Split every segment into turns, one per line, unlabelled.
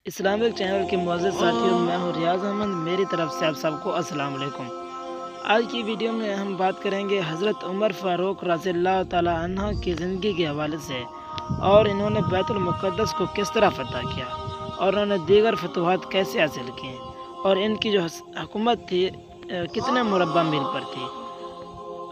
Islamic channel کے معزز ساتھیوں، میں ہوں ریاض احمد، میری طرف سے آپ سب کو السلام علیکم۔ آج کی ویڈیو میں ہم بات کریں گے حضرت عمر فاروق رضی اللہ تعالی عنہ کی زندگی کے حوالے سے، اور انہوں نے بیت المقدس کو کس طرح فتح کیا، اور انہوں نے دیگر فتوحات کیسے حاصل کیں، اور ان کی جو حکومت تھی کتنے مربع میل پر تھی۔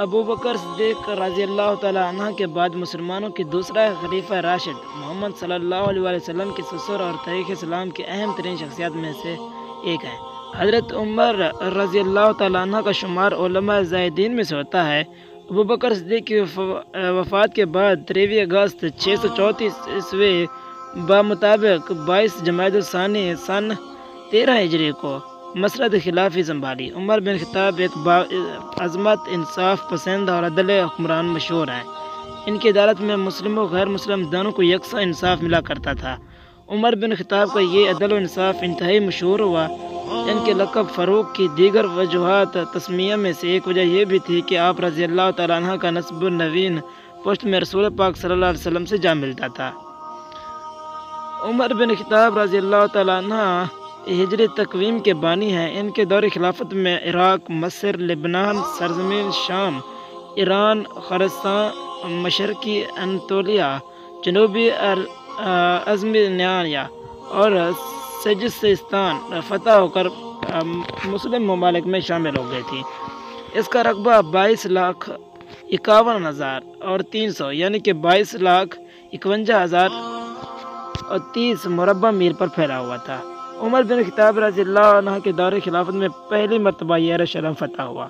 ابو بکر صدیق رضی اللہ تعالی عنہ کے بعد مسلمانوں کی دوسرا خلیفہ راشد محمد صلی اللہ علیہ وسلم کے سسر اور تاریخ اسلام کی اہم ترین شخصیات میں سے ایک ہیں۔ حضرت عمر رضی اللہ تعالی عنہ کا شمار علماء زاہدین میں سے ہوتا ہے۔ ابو بکر صدیق کی وفات کے بعد 23 اگست 634 عیسوی بمطابق 22 جمادی الثانی سن 13 ہجری کو مسرت خلافی سنبھالی۔ عمر بن خطاب ایک عظمت، انصاف پسند اور عدل حکمران مشہور ہیں۔ ان کی عدالت میں مسلم و غیر مسلم دونوں کو یکساں انصاف ملا کرتا تھا۔ عمر بن خطاب کا یہ عدل و انصاف انتہائی مشہور ہوا۔ ان کے لقب فاروق کی دیگر وجوہات تسمیہ میں سے ایک وجہ یہ بھی تھی کہ آپ رضی اللہ تعالیٰ عنہ کا نسب النبین پشت میں رسول پاک صلی اللہ علیہ وسلم سے جا ملتا تھا۔ عمر بن خطاب رضی اللہ تعالیٰ عنہ ہجری تقویم کے بانی ہیں۔ ان کے دور خلافت میں عراق، مصر، لبنان، سرزمین شام، ایران، خراسان، مشرقی انطولیہ، جنوبی ارمینیہ اور سجستان فتح ہو کر مسلم ممالک میں شامل ہو گئی تھی۔ اس کا رقبہ 22,51,000 اور 300 یعنی کہ 22,51,030 مربع میل پر پھیلا ہوا تھا۔ عمر بن خطاب رضی اللہ عنہ کے دور خلافت میں پہلی مرتبہ یروشلم فتح ہوا۔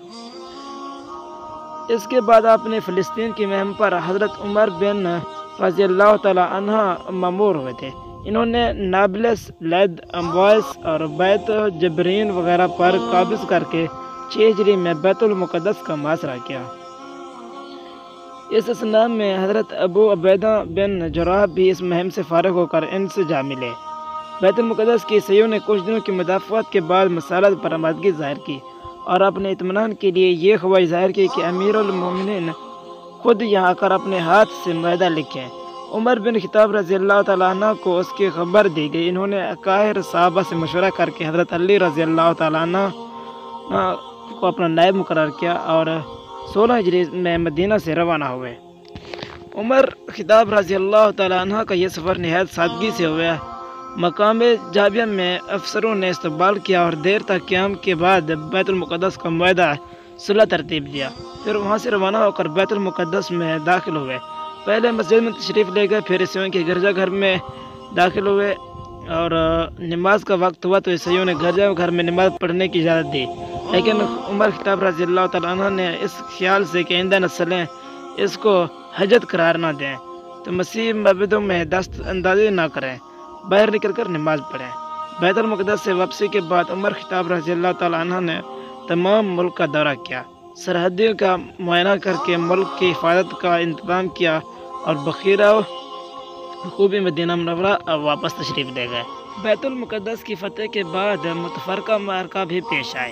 اس کے بعد آپ نے فلسطین کی مہم پر حضرت عمر بن رضی اللہ تعالی عنہ مامور ہوئے تھے۔ انہوں نے نابلس، لد، امواس اور بیت جبرین وغیرہ پر قابض کر کے 6 ہجری میں بیت المقدس کا محاصرہ کیا۔ اس اثناء میں حضرت ابو عبیدہ بن جراح بھی اس مہم سے فارغ ہو کر ان سے جا ملے۔ بیت المقدس کی عیسائیوں نے کچھ دنوں کی مدافعت کے بعد مسالت پر آمادگی ظاہر کی اور اپنے اطمینان کے لیے یہ خواہش ظاہر کی کہ امیر المومنین خود یہاں آ کر اپنے ہاتھ سے معاہدہ لکھیں۔ عمر بن خطاب رضی اللہ تعالیٰ عنہ کو اس کی خبر دی گئی۔ انہوں نے اکابر صحابہ سے مشورہ کر کے حضرت علی رضی اللہ تعالیٰ عنہ کو اپنا نائب مقرر کیا اور 16 ہجری میں مدینہ سے روانہ ہوئے۔ عمر خطاب رضی اللہ تعالیٰ عنہ کا یہ سفر نہایت سادگی سے ہوا۔ مقام جابیہ میں افسروں نے استقبال کیا اور دیر تک قیام کے بعد بیت المقدس کا معاہدہ صلح ترتیب دیا۔ پھر وہاں سے روانہ ہو کر بیت المقدس میں داخل ہوئے۔ پہلے مسجد میں تشریف لے گئے، پھر عیسائیوں کے گرجا گھر میں داخل ہوئے اور نماز کا وقت ہوا تو عیسائیوں نے گرجا گھر میں نماز پڑھنے کی اجازت دی، لیکن عمر خطاب رضی اللہ تعالیٰ عنہ نے اس خیال سے کہ آئندہ نسلیں اس کو حجت قرار نہ دیں تو مسیح معبدوں میں دست اندازی نہ کریں، باہر نکل کر نماز پڑھیں۔ بیت المقدس سے واپسی کے بعد عمر خطاب رضی اللہ تعالیٰ عنہ نے تمام ملک کا دورہ کیا، سرحدوں کا معائنہ کر کے ملک کی حفاظت کا انتظام کیا اور بخیرہ خوبی مدینہ منورہ واپس تشریف لے گئے۔ بیت المقدس کی فتح کے بعد متفرقہ معرکہ بھی پیش آئے۔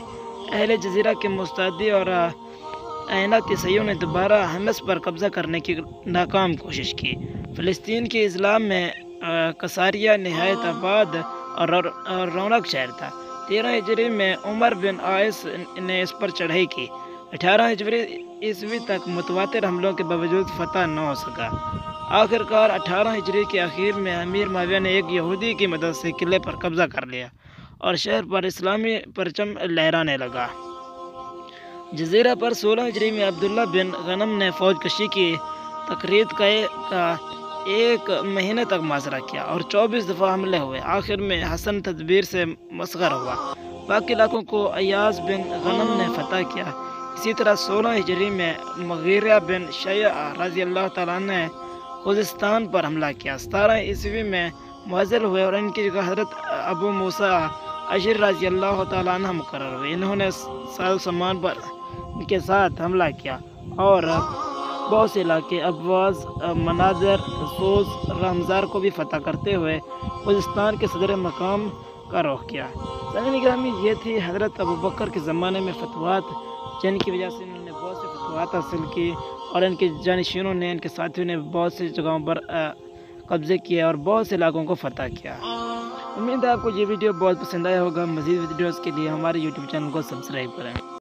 اہل جزیرہ کے مستعدی اور اعنات عیسائیوں نے دوبارہ حمص پر قبضہ کرنے کی ناکام کوشش کی۔ فلسطین کے اضلاع میں کساریہ نہایت آباد اور رونق شہر تھا۔ 13 ہجری میں عمر بن عاص نے اس پر چڑھائی کی۔ 18 ہجری عیسوی تک متواتر حملوں کے باوجود فتح نہ ہو سکا۔ آخر کار 18 ہجری کے آخر میں امیر معاویہ نے ایک یہودی کی مدد سے قلعے پر قبضہ کر لیا اور شہر پر اسلامی پرچم لہرانے لگا۔ جزیرہ پر 16 ہجری میں عبداللہ بن غنم نے فوج کشی کی تقریر کا 1 مہینے تک محاصرہ کیا اور 24 دفعہ حملے ہوئے۔ آخر میں حسن تدبیر سے مسخر ہوا۔ باقی علاقوں کو ایاز بن غنم نے فتح کیا۔ اسی طرح 16 ہجری میں مغیرہ بن شیع رضی اللہ تعالیٰ عنہ نے خوزستان پر حملہ کیا۔ 17 عیسوی میں معزل ہوئے اور ان کی جگہ حضرت ابو موسیٰ اشعری رضی اللہ تعالیٰ عنہ مقرر ہوئے۔ انہوں نے ساز و سامان پر کے ساتھ حملہ کیا اور بہت سے علاقے ابواز، مناظر، سوز، رمزار کو بھی فتح کرتے ہوئے خوزستان کے صدر مقام کا رخ کیا۔ سامعین گرامی، یہ تھی حضرت ابو بکر کے زمانے میں فتوحات، جن کی وجہ سے انہوں نے بہت سے فتوحات حاصل کی اور ان کے جانشینوں نے، ان کے ساتھیوں نے بہت سی جگہوں پر قبضے کیے اور بہت سے علاقوں کو فتح کیا۔ امید ہے آپ کو یہ ویڈیو بہت پسند آیا ہوگا۔ مزید ویڈیوز کے لیے ہمارے یوٹیوب چینل کو سبسکرائب کریں۔